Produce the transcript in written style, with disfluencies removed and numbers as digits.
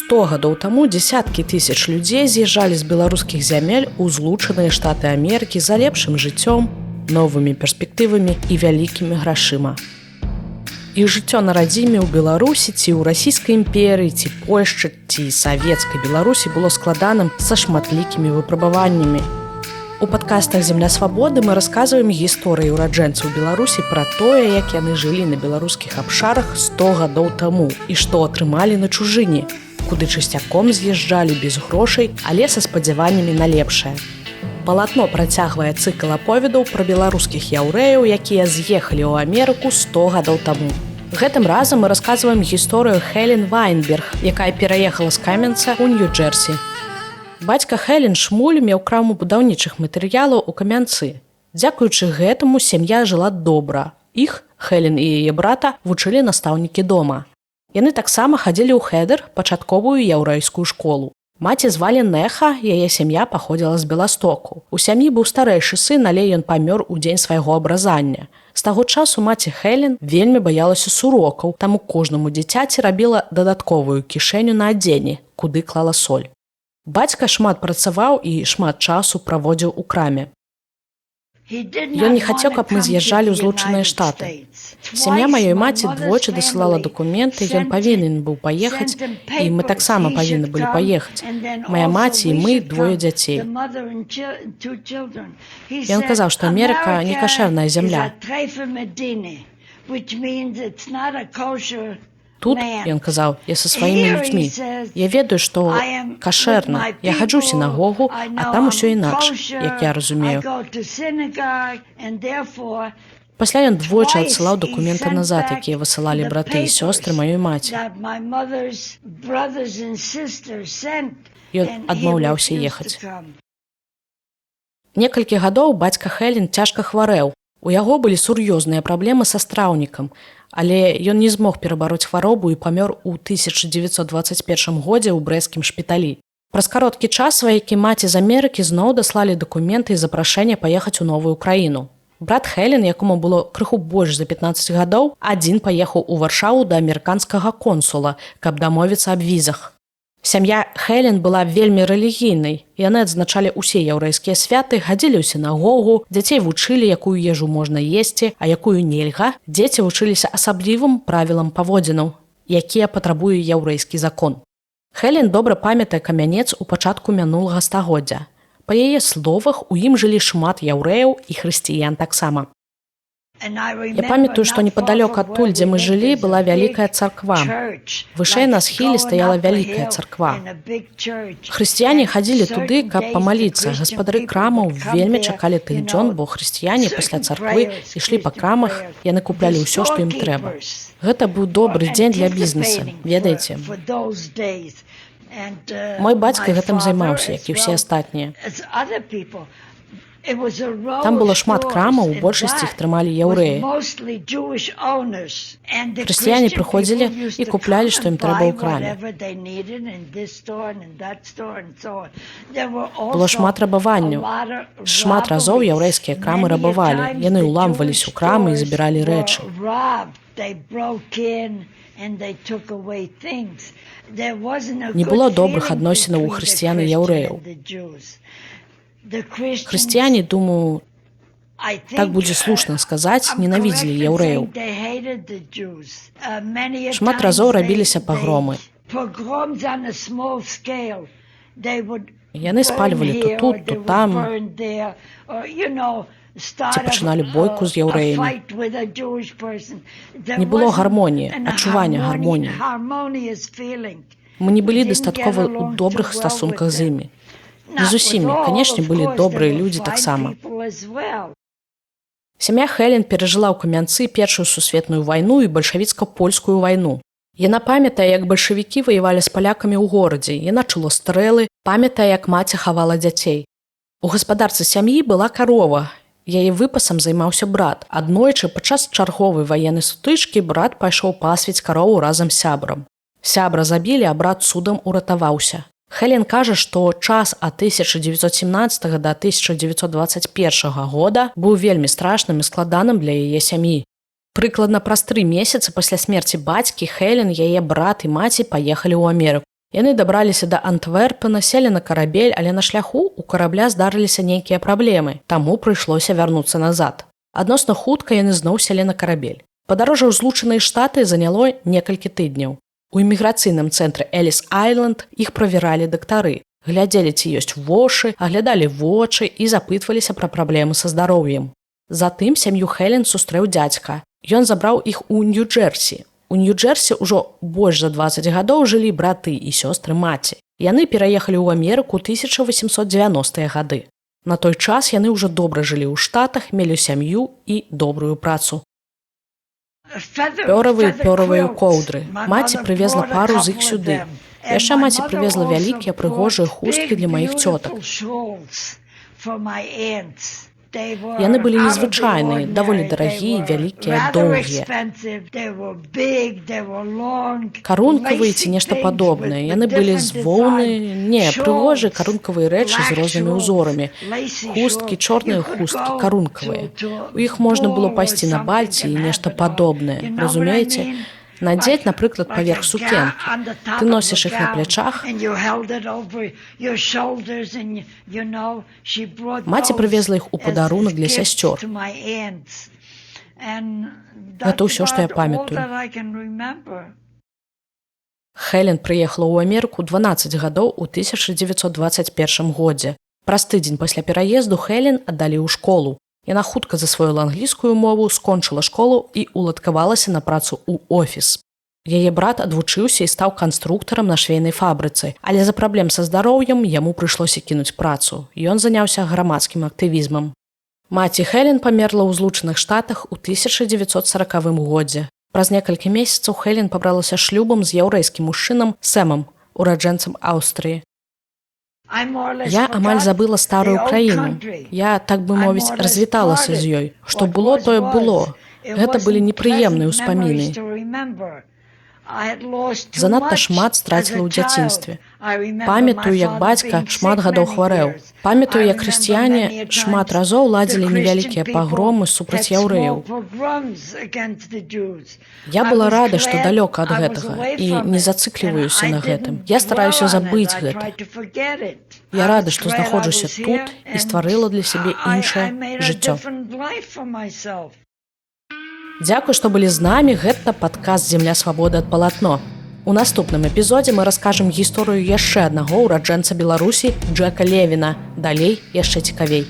100 гадоў таму дзесяткі тысяч людзей з'язджалі з беларускіх зямель у злучаныя штаты Амерыкі за лепшым жыццём, новымі перспектывамі і вялікімі грашыма. Іх жыццё на радзіме ў Беларусі ці ў расійскай імперыі, ці Польшчы, ці савецкай Беларусі было складаным са шматлікімі выпрабаваннямі. У падкастах «Земля свабоды» мы расказваем гісторыі ўраджэнцаў Беларусі пра тое, як яны жылі на беларускіх абшарах 100 гадоў таму і што атрымалі на чужыне, куды часцяком з'язджалі без грошай, але са спадзяваннямі на лепшае. Палатно працягвае цыкл аповедаў пра беларускіх яўрэяў, якія з'ехалі ў Амерыку 100 гадоў таму. Гэтым разам мы расказваем гісторыю Хелен Вайнберг, якая пераехала з Каменца ў Нью-Джерсі. Бацька Хелен Шмуль меў краму будаўнічых матэрыялаў у Камянцы. Дзякуючы гэтаму сям'я жыла добра. Іх, Хелен і яе брата, вучылі настаўнікі дома. Яны таксама хадзілі ў Хедер, пачатковую яўрэйскую школу. Маці звалі Неха, яе сям'я паходзіла з Беластоку. У сям'і быў старэйшы сын, але ён памёр у дзень свайго абразання. З таго часу маці Хелен вельмі баялася сурокаў, таму кожнаму дзіцяці рабіла дадатковую кішэню на адзенні, куды клала соль. Бацька шмат працаваў і шмат часу праводзіў у краме. Ён не хацеў, каб мы з'язджалі ў злучаныя штаты. Сям'я маёй маці двойчы дасылала дакументы, ён павінен быў паехаць, і мы таксама павінны былі паехаць. Мая маці і мы двое дзяцей. Ён казаў, што Амерыка не кашэрная зямля. Тут, ён казаў, я са сваімі людзьмі. Я ведаю, што кашэрна. Я хаджу ў сінагогу, а там усё інакш, як я разумею. Пасля ён двойчы адсылаў дакументы назад, якія высылалі браты і сёстры маёй маці. Ён адмаўляўся ехаць. Некалькі гадоў бацька Хелен цяжка хварэў. У яго былі сур'ёзныя праблемы са страўнікам, але ён не змог перабароць хваробу і памёр у 1921 годзе ў брэсцкім шпіталі. Праз кароткі час сваякі маці з Амерыкі зноў даслалі дакументы і запрашэнне паехаць у новую краіну. Брат Хелен, якому было крыху больш за 15 гадоў, адзін паехаў у Варшаву да амерыканскага консула, каб дамовіцца аб візах. Сям'я Хелен была вельмі рэлігійнай. Яны адзначалі ўсе яўрэйскія святы, хадзілі ў сінагогу, дзяцей вучылі, якую ежу можна есці, а якую нельга. Дзеці вучыліся асаблівым правілам паводзінаў, якія патрабуе яўрэйскі закон. Хелен добра памятае Камянец у пачатку мінулага стагоддзя. Па яе словах, у ім жылі шмат яўрэяў і хрысціян таксама. Я памятаю, што непадалёк адтуль, дзе мы жылі, была вялікая царква. Вышэй на схіле стаяла вялікая царква. Хрысціяне хадзілі туды, каб памаліцца. Гаспадары крамаў вельмі чакалі тых дзён, бо хрысціяне пасля царквы ішлі па крамах, яны куплялі ўсё, што ім трэба. Гэта быў добры дзень для бізнеса, ведаеце. Мой бацька гэтым займаўся, як і ўсе астатнія. Там было шмат крамаў, у большасці іх трымалі яўрэі. Хрысціяне прыходзілі і куплялі, што ім трэба ў краме. Было шмат рабаванняў. Шмат разоў яўрэйскія крамы рабавалі. Яны ўламваліся ў крамы і забіралі рэчы. Не было добрых адносінаў у хрысціян і яўрэяў. Хрысціяне, думаю, так будзе слушна сказаць, ненавідзелі яўрэяў. Шмат разоў рабіліся пагромы. Яны спальвалі то тут, то там. Ці пачыналі бойку з яўрэямі. Не было гармоніі, адчування гармоніі. Мы не былі дастаткова ў добрых стасунках з імі. Не з усімі, канешне, былі добрыя людзі таксама. Сям'я Хелен перажыла ў Камянцы Першую сусветную вайну і бальшавіцка-польскую вайну. Яна памятае, як бальшавікі ваявалі з палякамі ў горадзе. Яна чула стрэлы, памятае, як маці хавала дзяцей. У гаспадарцы сям'і была карова. Яе выпасам займаўся брат. Аднойчы падчас чарговай ваеннай сутычкі брат пайшоў пасвіць карову разам з сябрам. Сябра забілі, а брат цудам уратаваўся. Хелен кажа, што час ад 1917 да 1921 года быў вельмі страшным і складаным для яе сям'і. Прыкладна праз 3 месяцы пасля смерці бацькі Хелен, яе брат і маці паехалі ў Амерыку. Яны дабраліся да Антверпена, селі на карабель, але на шляху у карабля здарыліся нейкія праблемы, таму прыйшлося вярнуцца назад. Адносна хутка яны зноў селі на карабель. Падарожжа ў Злучаныя Штаты заняло некалькі тыдняў. У іміграцыйным цэнтры Эліс-Айленд іх правяралі дактары, глядзелі, ці ёсць вошы, аглядалі вочы і запытваліся пра праблемы са здароўем. Затым сям'ю Хелен сустрэў дзядзька. Ён забраў іх у Нью-Джерсі. У Нью-Джерсі ўжо больш за 20 гадоў жылі браты і сёстры маці. Яны пераехалі ў Амерыку 1890-е гады. На той час яны ўжо добра жылі ў Штатах, мелі сям'ю і добрую працу. Пёравыя коўдры. Маці прывезла пару з іх сюды. Яшчэ маці прывезла вялікія прыгожыя хусткі для маіх цётак. Яны былі незвычайныя, даволі дарагія, вялікія, доўгія. Карункавыя ці нешта падобнае. Яны былі з воўны, прыгожыя карункавыя рэчы з рознымі ўзорамі. Хусткі, чорныя хусткі, карункавыя. У іх можна было пайсці на баль ці нешта падобнае, разумееце? Надзець, напрыклад, паверх сукенкі. Ты носіш іх на плячах. Маці прывезла іх у падарунак для сясцёр. Гэта ўсё, што я памятаю. Хелен прыехала ў Амерыку 12 гадоў у 1921 годзе. Праз тыдзень пасля пераезду Хелен аддалі ў школу. Яна хутка засвоіла англійскую мову, скончыла школу і уладкавалася на працу ў офіс. Яе брат адвучыўся і стаў канструктарам на швейнай фабрыцы, але з-за праблем са здароўем яму прыйшлося кінуць працу. Ён заняўся грамадскім актывізмам. Маці Хелен памерла ў Злучаных Штатах у 1940 годзе. Праз некалькі месяцаў Хелен пабралася шлюбам з яўрэйскім мужчынам Сэмам, ураджэнцам Аўстрыі. Я амаль забыла старую краіну. Я, так бы мовіць, развіталася з ёй. Што было, тое было. Гэта былі непрыемныя ўспаміны. Занадта шмат страціла ў дзяцінстве. Памятаю, як бацька шмат гадоў хварэў. Памятаю, як хрысціяне шмат разоў ладзілі невялікія пагромы супраць яўрэяў. Я была рада, што далёка ад гэтага і не зацыкліваюся на гэтым. Я стараюся забыць гэта. Я рада, што знаходжуся тут і стварыла для сябе іншае жыццё. Дзякуй, што былі з намі. Гэта падкаст «Земля свабоды ад палатно». У наступным эпізодзе мы раскажам гісторыю яшчэ аднаго ўраджэнца Беларусі Джека Левіна. Далей яшчэ цікавей.